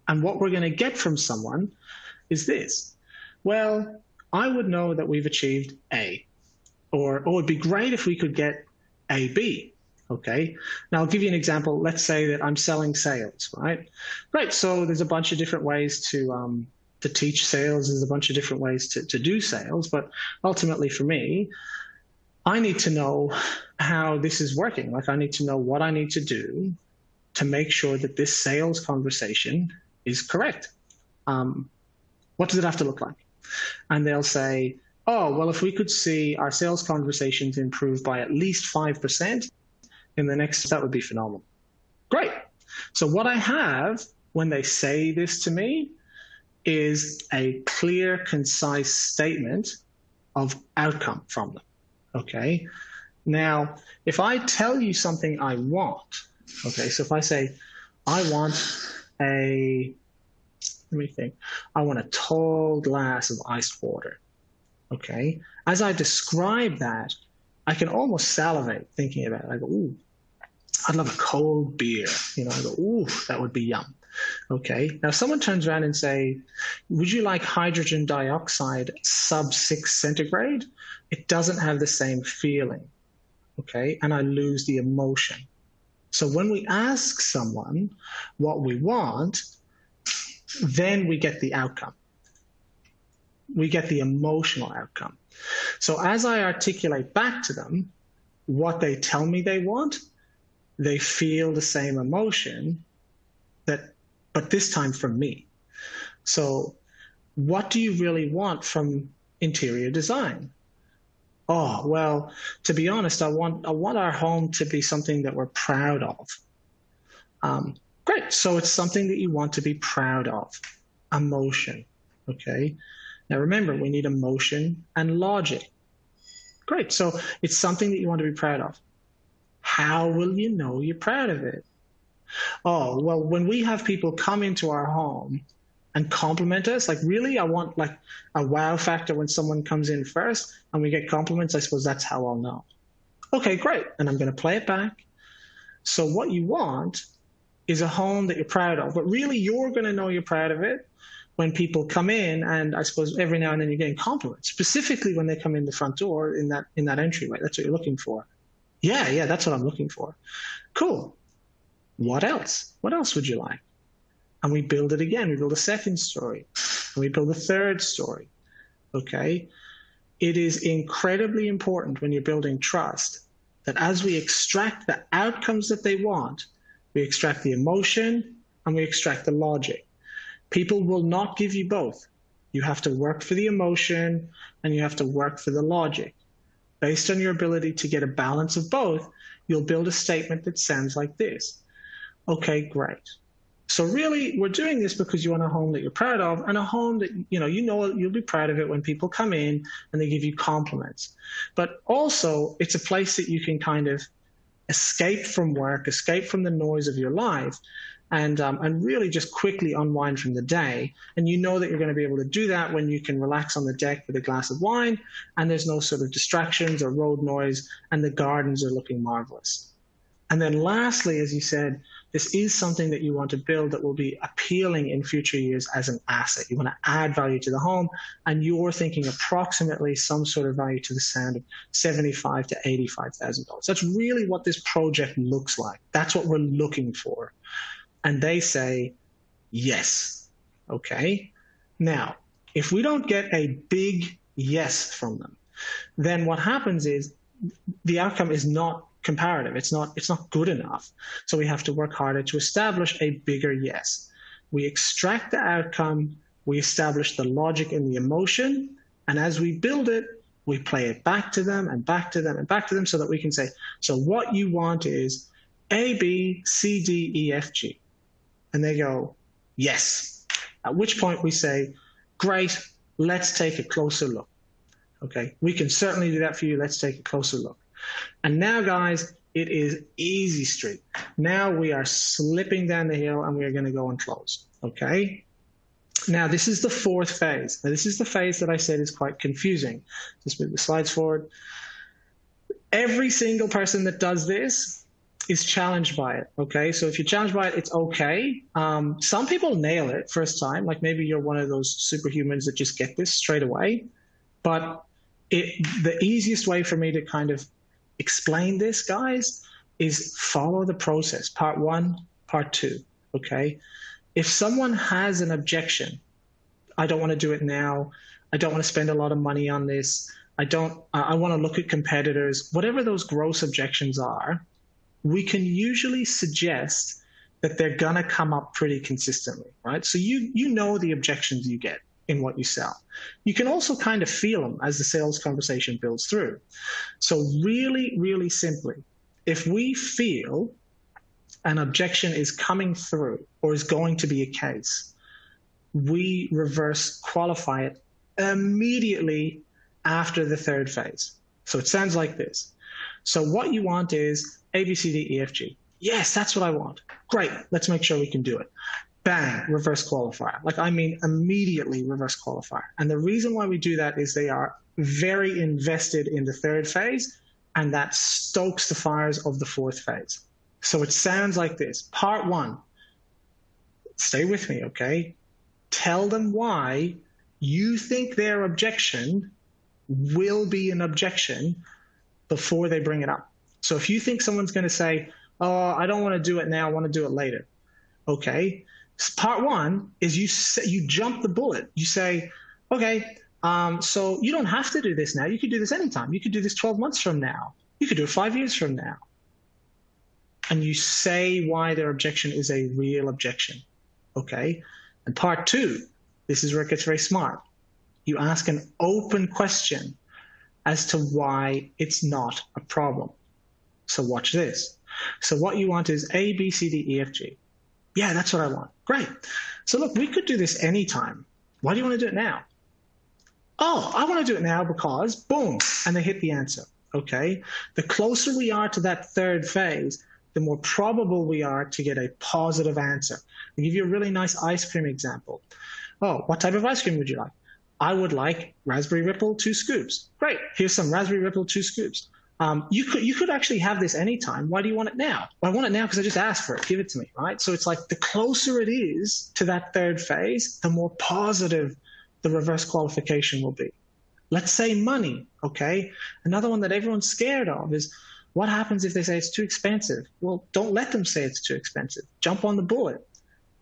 And what we're going to get from someone is this. Well, I would know that we've achieved A. Or, oh, it'd be great if we could get AB. Okay. Now I'll give you an example. Let's say that I'm selling sales, right? Right. So there's a bunch of different ways to teach sales. There's a bunch of different ways to do sales. But ultimately for me, I need to know how this is working. Like I need to know what I need to do to make sure that this sales conversation is correct. What does it have to look like? And they'll say, oh, well, if we could see our sales conversations improve by at least 5% in the next, that would be phenomenal. Great. So what I have when they say this to me is a clear, concise statement of outcome from them. Okay. Now, if I tell you something I want, okay, so if I say, I want a, let me think, I want a tall glass of iced water. Okay. As I describe that, I can almost salivate thinking about it. I go, ooh, I'd love a cold beer. You know, I go, ooh, that would be yum. Okay. Now, if someone turns around and say, would you like hydrogen dioxide sub 6 centigrade? It doesn't have the same feeling. Okay. And I lose the emotion. So when we ask someone what we want, then we get the outcome. We get the emotional outcome. So as I articulate back to them what they tell me they want, they feel the same emotion, but this time from me. So what do you really want from interior design? Oh, well, to be honest, I want our home to be something that we're proud of. Great. So it's something that you want to be proud of. Emotion. Okay. Now remember, we need emotion and logic. Great. So it's something that you want to be proud of. How will you know you're proud of it? Oh, well, when we have people come into our home and compliment us, like really, I want like a wow factor when someone comes in first and we get compliments. I suppose that's how I'll know. Okay, great. And I'm going to play it back. So what you want is a home that you're proud of, but really you're going to know you're proud of it when people come in, and I suppose every now and then you're getting compliments, specifically when they come in the front door in that entryway. That's what you're looking for. Yeah, that's what I'm looking for. Cool. What else? What else would you like? And we build it again. We build a second story, and we build a third story. Okay. It is incredibly important when you're building trust that as we extract the outcomes that they want, we extract the emotion and we extract the logic. People will not give you both. You have to work for the emotion and you have to work for the logic. Based on your ability to get a balance of both, you'll build a statement that sounds like this. Okay, great. So really, we're doing this because you want a home that you're proud of, and a home that you know you'll be proud of it when people come in and they give you compliments. But also, it's a place that you can kind of escape from work, escape from the noise of your life, and really just quickly unwind from the day. And you know that you're going to be able to do that when you can relax on the deck with a glass of wine, and there's no sort of distractions or road noise, and the gardens are looking marvelous. And then lastly, as you said, this is something that you want to build that will be appealing in future years as an asset. You want to add value to the home, and you're thinking approximately some sort of value to the sound of $75,000 to $85,000. That's really what this project looks like. That's what we're looking for. And they say, yes. Okay. Now, if we don't get a big yes from them, then what happens is the outcome is not comparative. It's not good enough. So we have to work harder to establish a bigger yes. We extract the outcome, we establish the logic and the emotion, and as we build it, we play it back to them and back to them and back to them so that we can say, so what you want is A, B, C, D, E, F, G. And they go, yes. At which point we say, great, let's take a closer look. Okay, we can certainly do that for you. Let's take a closer look. And now, guys, it is easy street. Now we are slipping down the hill and we are going to go and close. Okay. Now, this is the fourth phase. Now, this is the phase that I said is quite confusing. Just move the slides forward. Every single person that does this is challenged by it, okay? So if you're challenged by it, it's okay. Some people nail it first time, like maybe you're one of those superhumans that just get this straight away. But the easiest way for me to kind of explain this, guys, is follow the process. Part 1, part 2, okay? If someone has an objection, I don't want to do it now, I don't want to spend a lot of money on this, I want to look at competitors, whatever those gross objections are, we can usually suggest that they're going to come up pretty consistently, right? So you know the objections you get in what you sell. You can also kind of feel them as the sales conversation builds through. So really, really simply, if we feel an objection is coming through or is going to be a case, we reverse qualify it immediately after the third phase. So it sounds like this. So what you want is A, B, C, D, E, F, G. Yes, that's what I want. Great, let's make sure we can do it. Bang, reverse qualifier. Like, I mean, immediately reverse qualifier. And the reason why we do that is they are very invested in the third phase, and that stokes the fires of the fourth phase. So it sounds like this. Part 1, stay with me, okay? Tell them why you think their objection will be an objection before they bring it up. So if you think someone's going to say, oh, I don't want to do it now, I want to do it later. Okay. Part 1 is you jump the bullet. You say, okay, so you don't have to do this now. You could do this anytime. You could do this 12 months from now. You could do it 5 years from now. And you say why their objection is a real objection. Okay. And part 2, this is where it gets very smart. You ask an open question as to why it's not a problem. So watch this. So what you want is A, B, C, D, E, F, G. Yeah, that's what I want. Great. So look, we could do this anytime. Why do you want to do it now? Oh, I want to do it now because, boom, and they hit the answer. Okay. The closer we are to that third phase, the more probable we are to get a positive answer. I'll give you a really nice ice cream example. Oh, what type of ice cream would you like? I would like Raspberry Ripple 2 scoops. Great, here's some Raspberry Ripple 2 scoops. You could actually have this anytime. Why do you want it now? Well, I want it now because I just asked for it. Give it to me, right? So it's like the closer it is to that third phase, the more positive the reverse qualification will be. Let's say money, okay? Another one that everyone's scared of is, what happens if they say it's too expensive? Well, don't let them say it's too expensive. Jump on the bullet.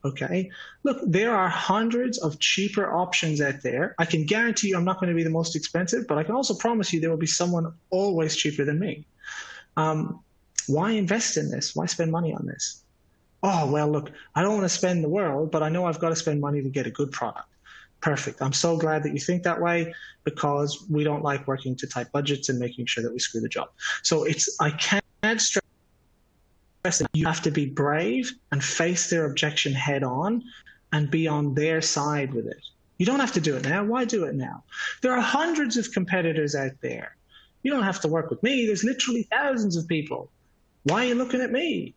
Okay, look, there are hundreds of cheaper options out there. I can guarantee you I'm not going to be the most expensive, but I can also promise you there will be someone always cheaper than me. Why invest in this? Why spend money on this? Oh, well, look, I don't want to spend the world, but I know I've got to spend money to get a good product. Perfect. I'm so glad that you think that way, because we don't like working to tight budgets and making sure that we screw the job. So I can't stress that you have to be brave and face their objection head on and be on their side with it. You don't have to do it now. Why do it now? There are hundreds of competitors out there. You don't have to work with me. There's literally thousands of people. Why are you looking at me?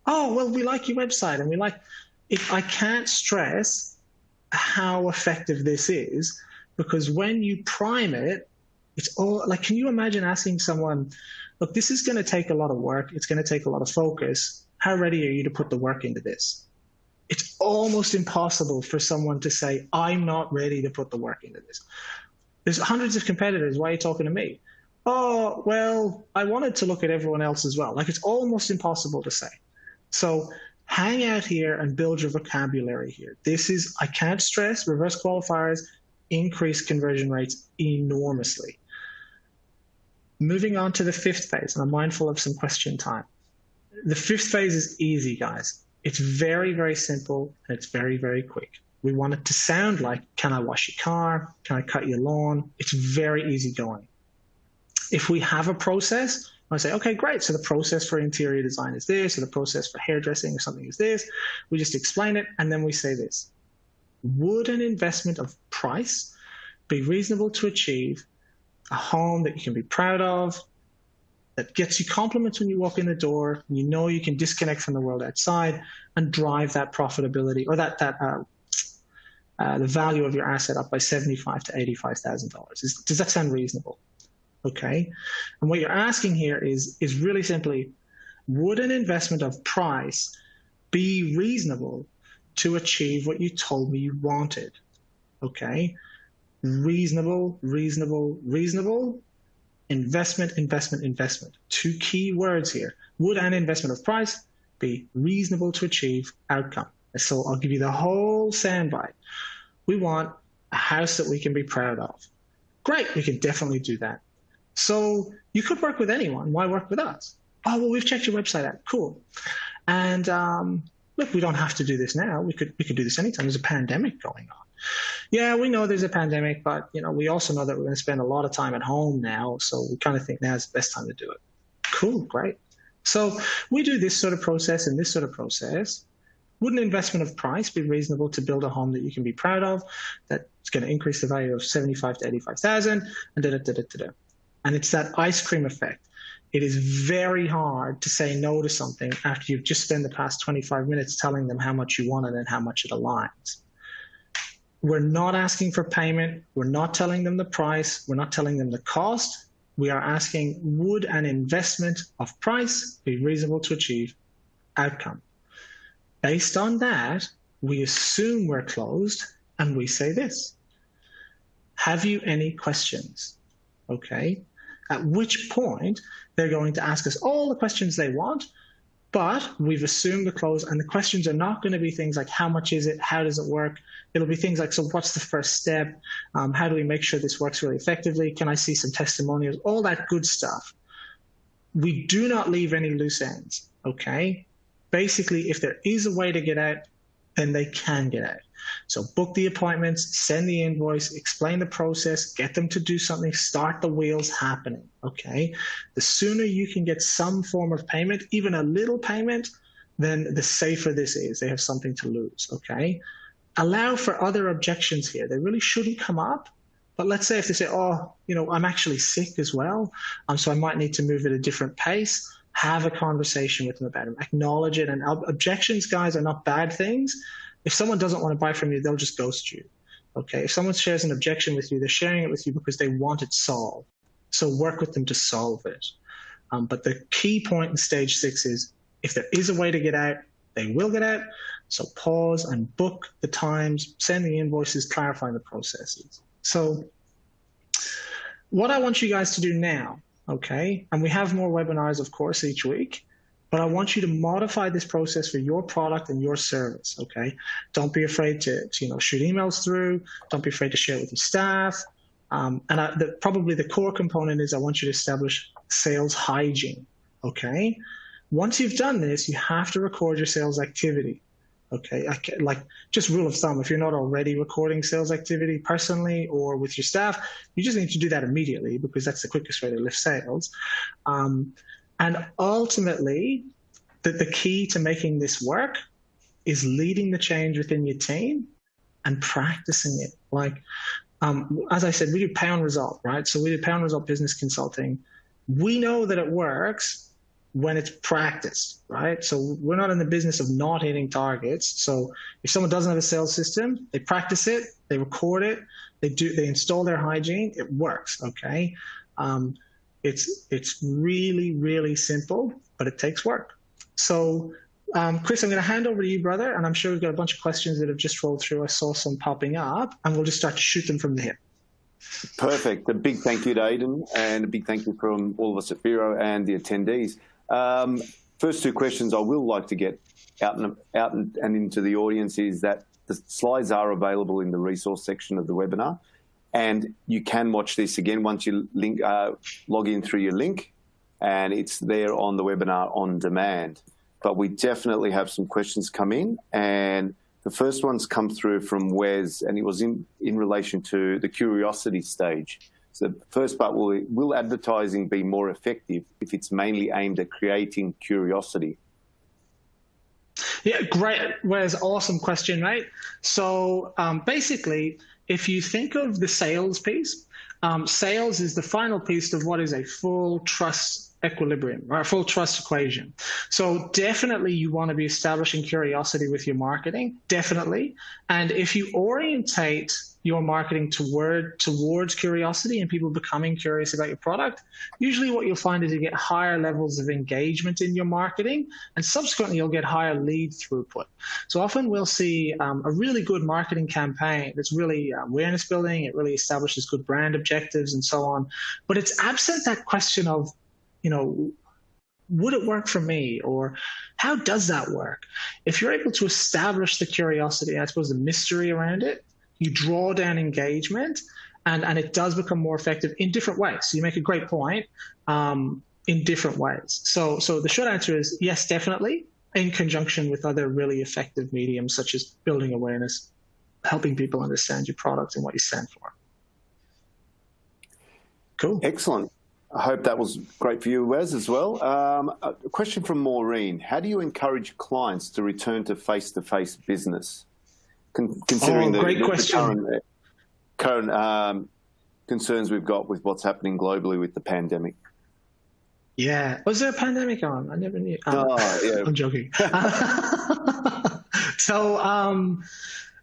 Oh, well, we like your website and we like it. I can't stress how effective this is, because when you prime it, it's all like, can you imagine asking someone, look, this is going to take a lot of work. It's going to take a lot of focus. How ready are you to put the work into this? It's almost impossible for someone to say, I'm not ready to put the work into this. There's hundreds of competitors. Why are you talking to me? Oh, well, I wanted to look at everyone else as well. Like, it's almost impossible to say. So hang out here and build your vocabulary here. This is, I can't stress, reverse qualifiers increase conversion rates enormously. Moving on to the fifth phase, and I'm mindful of some question time. The fifth phase is easy, guys. It's very, very simple, and it's very, very quick. We want it to sound like, can I wash your car? Can I cut your lawn? It's very easy going. If we have a process, I say, okay, great. So the process for interior design is this, or the process for hairdressing or something is this. We just explain it, and then we say this. Would an investment of price be reasonable to achieve a home that you can be proud of, that gets you compliments when you walk in the door, and you know you can disconnect from the world outside and drive that profitability or the value of your asset up by $75,000 to $85,000. Does that sound reasonable? Okay. And what you're asking here is really simply, would an investment of price be reasonable to achieve what you told me you wanted? Okay. Reasonable, reasonable, reasonable. Investment, investment, investment. Two key words here. Would an investment of price be reasonable to achieve outcome? So I'll give you the whole soundbite. We want a house that we can be proud of. Great, we can definitely do that. So you could work with anyone. Why work with us? Oh, well, we've checked your website out. Cool. And look, we don't have to do this now. We could do this anytime. There's a pandemic going on. Yeah, we know there's a pandemic, but we also know that we're going to spend a lot of time at home now. So we kind of think now is the best time to do it. Cool, great. So we do this sort of process and this sort of process. Would an investment of price be reasonable to build a home that you can be proud of, that's going to increase the value of $75,000 to $85,000, and da-da-da-da-da-da. And it's that ice cream effect. It is very hard to say no to something after you've just spent the past 25 minutes telling them how much you want it and how much it aligns. We're not asking for payment. We're not telling them the price. We're not telling them the cost. We are asking, would an investment of price be reasonable to achieve outcome? Based on that, we assume we're closed and we say this. Have you any questions? Okay. At which point they're going to ask us all the questions they want, but we've assumed the close, and the questions are not going to be things like, how much is it? How does it work? It'll be things like, so what's the first step? How do we make sure this works really effectively? Can I see some testimonials? All that good stuff. We do not leave any loose ends, okay? Basically, if there is a way to get out, then they can get out. So book the appointments, send the invoice, explain the process, get them to do something, start the wheels happening, okay? The sooner you can get some form of payment, even a little payment, then the safer this is. They have something to lose, okay? Allow for other objections here. They really shouldn't come up. But let's say if they say, oh, I'm actually sick as well, so I might need to move at a different pace, have a conversation with them about it, acknowledge it. And objections, guys, are not bad things. If someone doesn't want to buy from you, they'll just ghost you. Okay. If someone shares an objection with you, they're sharing it with you because they want it solved. So work with them to solve it. But the key point in stage 6 is if there is a way to get out, they will get out. So pause and book the times, send the invoices, clarifying the processes. So what I want you guys to do now, okay, and we have more webinars, of course, each week, but I want you to modify this process for your product and your service, okay? Don't be afraid to shoot emails through. Don't be afraid to share it with your staff. Probably the core component is I want you to establish sales hygiene, okay? Once you've done this, you have to record your sales activity, okay? Like just rule of thumb, if you're not already recording sales activity personally or with your staff, you just need to do that immediately because that's the quickest way to lift sales. And ultimately, the key to making this work is leading the change within your team and practicing it. Like, as I said, we do pound result, right? So we do pound result business consulting. We know that it works when it's practiced, right? So we're not in the business of not hitting targets. So if someone doesn't have a sales system, they practice it, they record it, they install their hygiene, it works, okay? It's really, really simple, but it takes work. So, Chris, I'm going to hand over to you, brother, and I'm sure we've got a bunch of questions that have just rolled through. I saw some popping up, and we'll just start to shoot them from the hip. Perfect. A big thank you to Aidan, and a big thank you from all of us at Vero and the attendees. First two questions I will like to get out and into the audience is that the slides are available in the resource section of the webinar. And you can watch this again once you log in through your link, and it's there on the webinar on demand. But we definitely have some questions come in, and the first one's come through from Wes, and it was in relation to the curiosity stage. So the first part, will advertising be more effective if it's mainly aimed at creating curiosity? Yeah, great, Wes, awesome question, right? So basically, if you think of the sales piece, Sales is the final piece of what is a full trust equilibrium or a full trust equation. So definitely you want to be establishing curiosity with your marketing, definitely. And if you orientate your marketing towards curiosity and people becoming curious about your product, usually what you'll find is you get higher levels of engagement in your marketing, and subsequently you'll get higher lead throughput. So often we'll see a really good marketing campaign that's really awareness building, it really establishes good brand objectives and so on, but it's absent that question of, would it work for me? Or how does that work? If you're able to establish the curiosity, I suppose the mystery around it, you draw down engagement, and it does become more effective in different ways. So you make a great point, in different ways. So the short answer is yes, definitely, in conjunction with other really effective mediums, such as building awareness, helping people understand your product and what you stand for. Cool. Excellent. I hope that was great for you, Wes, as well. A question from Maureen. How do you encourage clients to return to face-to-face business? Considering the current concerns we've got with what's happening globally with the pandemic. Yeah. Was there a pandemic on? I never knew. Yeah. I'm joking. So,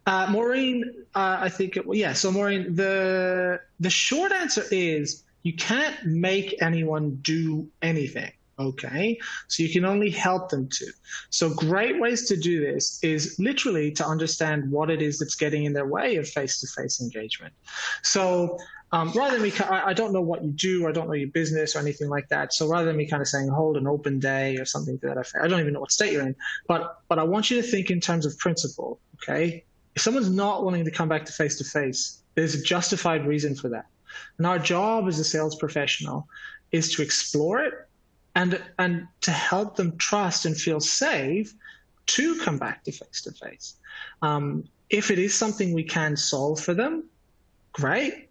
Maureen, I think, so Maureen, the short answer is you can't make anyone do anything, okay? So you can only help them to. So great ways to do this is literally to understand what it is that's getting in their way of face-to-face engagement. So rather than me, I don't know what you do, or I don't know your business or anything like that. So rather than me kind of saying hold an open day or something to that effect, I don't even know what state you're in, but I want you to think in terms of principle, okay? If someone's not wanting to come back to face-to-face, there's a justified reason for that. And our job as a sales professional is to explore it and to help them trust and feel safe to come back to face-to-face. If it is something we can solve for them, great.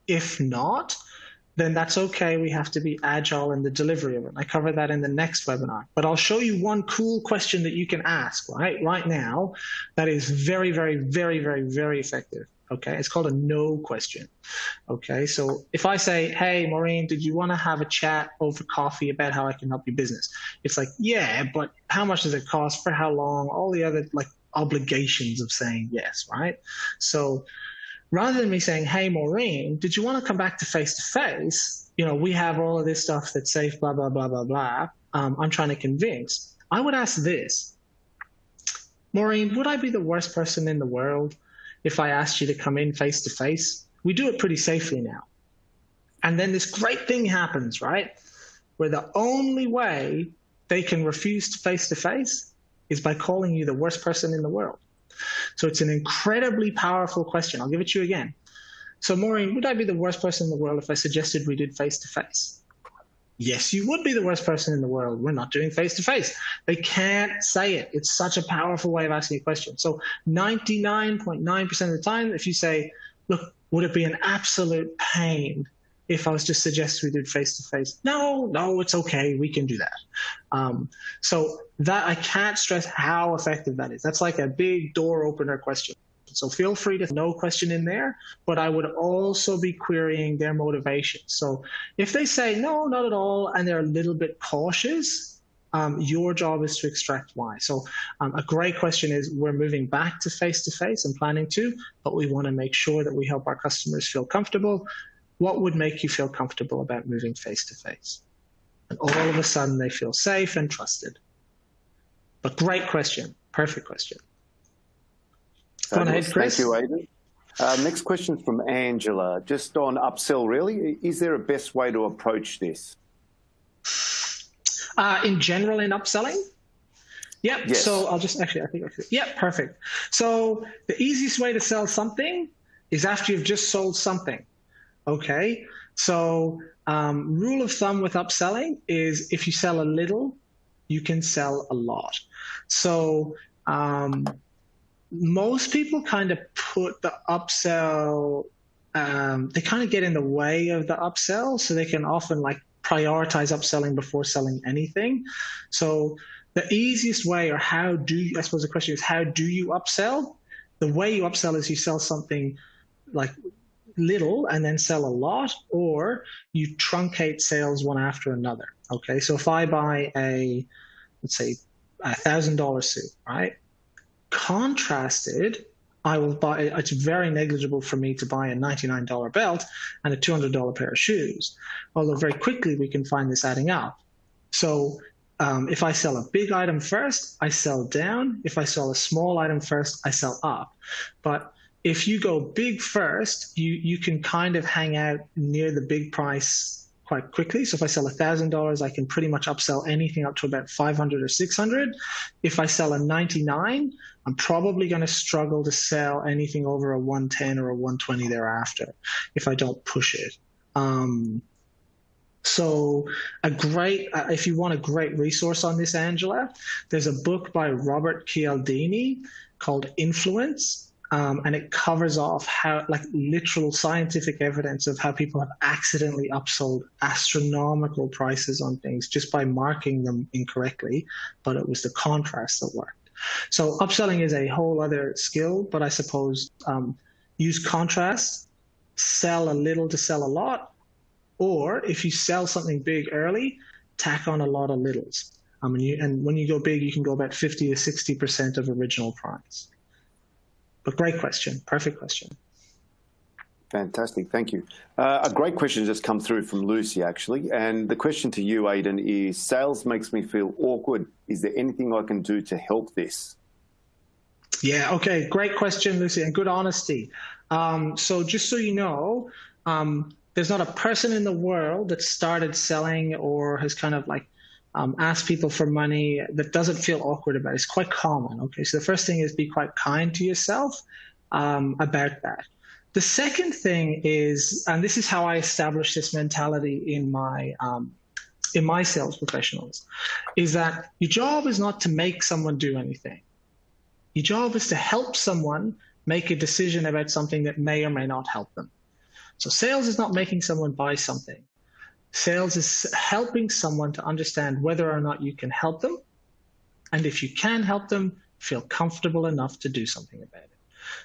If not, then that's okay. We have to be agile in the delivery of it. I cover that in the next webinar. But I'll show you one cool question that you can ask right now that is very, very, very, very, very effective. Okay, it's called a no question. Okay, so if I say, hey, Maureen, did you want to have a chat over coffee about how I can help your business? It's like, yeah, but how much does it cost, for how long, all the other obligations of saying yes, right? So rather than me saying, hey, Maureen, did you want to come back to face-to-face? We have all of this stuff that's safe, blah, blah, blah, blah, blah. I'm trying to convince. I would ask this, Maureen, would I be the worst person in the world if I asked you to come in face-to-face? We do it pretty safely now. And then this great thing happens, right? Where the only way they can refuse to face-to-face is by calling you the worst person in the world. So it's an incredibly powerful question. I'll give it to you again. So Maureen, would I be the worst person in the world if I suggested we did face-to-face? Yes, you would be the worst person in the world. We're not doing face-to-face. They can't say it. It's such a powerful way of asking a question. So 99.9% of the time, if you say, look, would it be an absolute pain if I was to suggest we did face-to-face? No, it's okay. We can do that. So that I can't stress how effective that is. That's like a big door opener question. So feel free to no question in there, but I would also be querying their motivation. So if they say, no, not at all, and they're a little bit cautious, your job is to extract why. So a great question is, we're moving back to face-to-face and planning to, but we want to make sure that we help our customers feel comfortable. What would make you feel comfortable about moving face-to-face? And all of a sudden they feel safe and trusted. But great question, perfect question. Go on ahead, Chris. Thank you, Aidan. Next question from Angela, just on upsell, really. Is there a best way to approach this? In general, in upselling? Yep. Yes. So I'll just yep, perfect. So the easiest way to sell something is after you've just sold something. Okay. So rule of thumb with upselling is if you sell a little, you can sell a lot. So most people kind of put the upsell, they kind of get in the way of the upsell, so they can often prioritize upselling before selling anything. So the easiest way, or I suppose the question is, how do you upsell? The way you upsell is you sell something little and then sell a lot, or you truncate sales one after another. Okay, so if I buy let's say $1,000 suit, right? Contrasted, I will buy, it's very negligible for me to buy a $99 belt and a $200 pair of shoes. Although very quickly we can find this adding up. So if I sell a big item first, I sell down. If I sell a small item first, I sell up. But if you go big first, you can kind of hang out near the big price quite quickly. So if I sell $1,000, I can pretty much upsell anything up to about 500 or 600. If I sell a 99, I'm probably going to struggle to sell anything over a 110 or a 120 thereafter if I don't push it. So if you want a great resource on this, Angela, there's a book by Robert Cialdini called Influence. And it covers off how, like, literal scientific evidence of how people have accidentally upsold astronomical prices on things just by marking them incorrectly, but it was the contrast that worked. So upselling is a whole other skill, but I suppose use contrast, sell a little to sell a lot, or if you sell something big early, tack on a lot of littles. And when you go big, you can go about 50 to 60% of original price. But great question. Perfect question. Fantastic. Thank you. A great question just come through from Lucy, actually. And the question to you, Aidan, is sales makes me feel awkward. Is there anything I can do to help this? Yeah, okay. Great question, Lucy, and good honesty. So just so you know, there's not a person in the world that started selling or has kind of like ask people for money that doesn't feel awkward about it. It's quite common. Okay, so the first thing is be quite kind to yourself about that. The second thing is, and this is how I establish this mentality in my sales professionals, is that your job is not to make someone do anything. Your job is to help someone make a decision about something that may or may not help them. So sales is not making someone buy something. Sales is helping someone to understand whether or not you can help them. And if you can help them, feel comfortable enough to do something about it.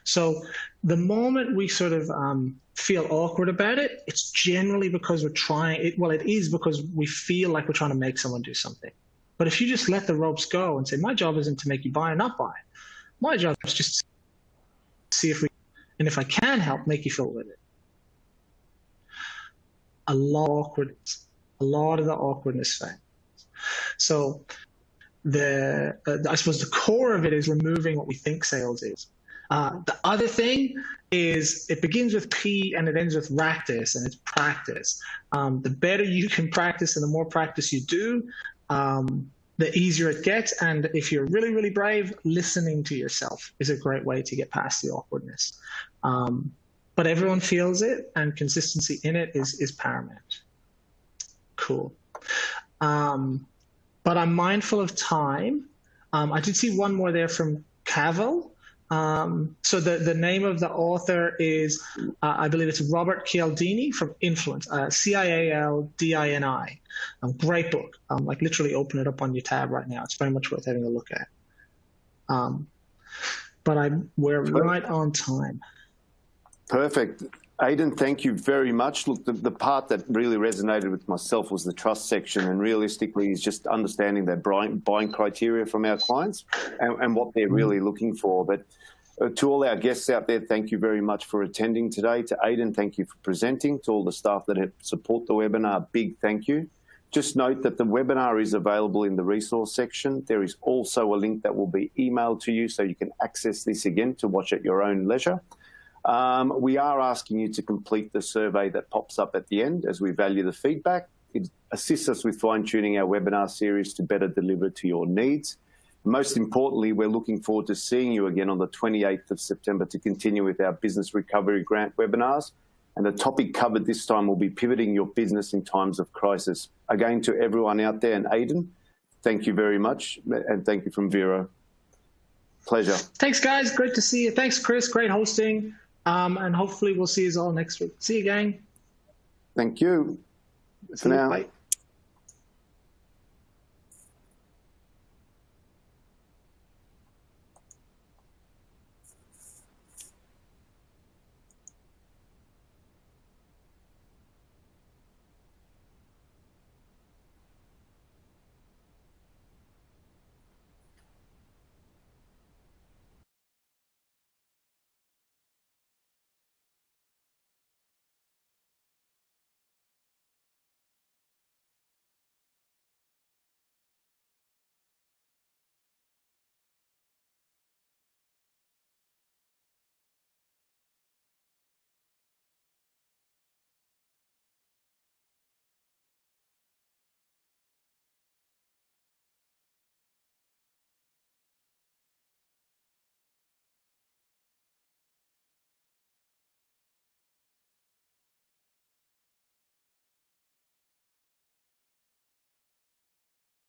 So the moment we sort of feel awkward about it, it's generally because we're trying, it is because we feel like we're trying to make someone do something. But if you just let the ropes go and say, my job isn't to make you buy or not buy. My job is just to see if and if I can help, make you feel with it. A lot of the awkwardness factors. So I suppose the core of it is removing what we think sales is. The other thing is it begins with P and it ends with practice, and it's practice. The better you can practice and the more practice you do, the easier it gets. And if you're really, really brave, listening to yourself is a great way to get past the awkwardness. But everyone feels it, and consistency in it is paramount. Cool. But I'm mindful of time. I did see one more there from Cavill. So the name of the author is, I believe it's Robert Cialdini from Influence, Cialdini. Great book. Like literally open it up on your tab right now. It's very much worth having a look at. But we're right on time. Perfect. Aidan, thank you very much. Look, the part that really resonated with myself was the trust section, and realistically is just understanding their buying criteria from our clients and what they're really looking for. But to all our guests out there, thank you very much for attending today. To Aidan, thank you for presenting. To all the staff that support the webinar, big thank you. Just note that the webinar is available in the resource section. There is also a link that will be emailed to you so you can access this again to watch at your own leisure. We are asking you to complete the survey that pops up at the end, as we value the feedback. It assists us with fine-tuning our webinar series to better deliver to your needs. Most importantly, we're looking forward to seeing you again on the 28th of September to continue with our Business Recovery Grant webinars. And the topic covered this time will be pivoting your business in times of crisis. Again, to everyone out there, and Aidan, thank you very much. And thank you from Vero. Pleasure. Thanks, guys. Great to see you. Thanks, Chris. Great hosting. And hopefully we'll see you all next week. See you, gang. Thank you. For now. Bye.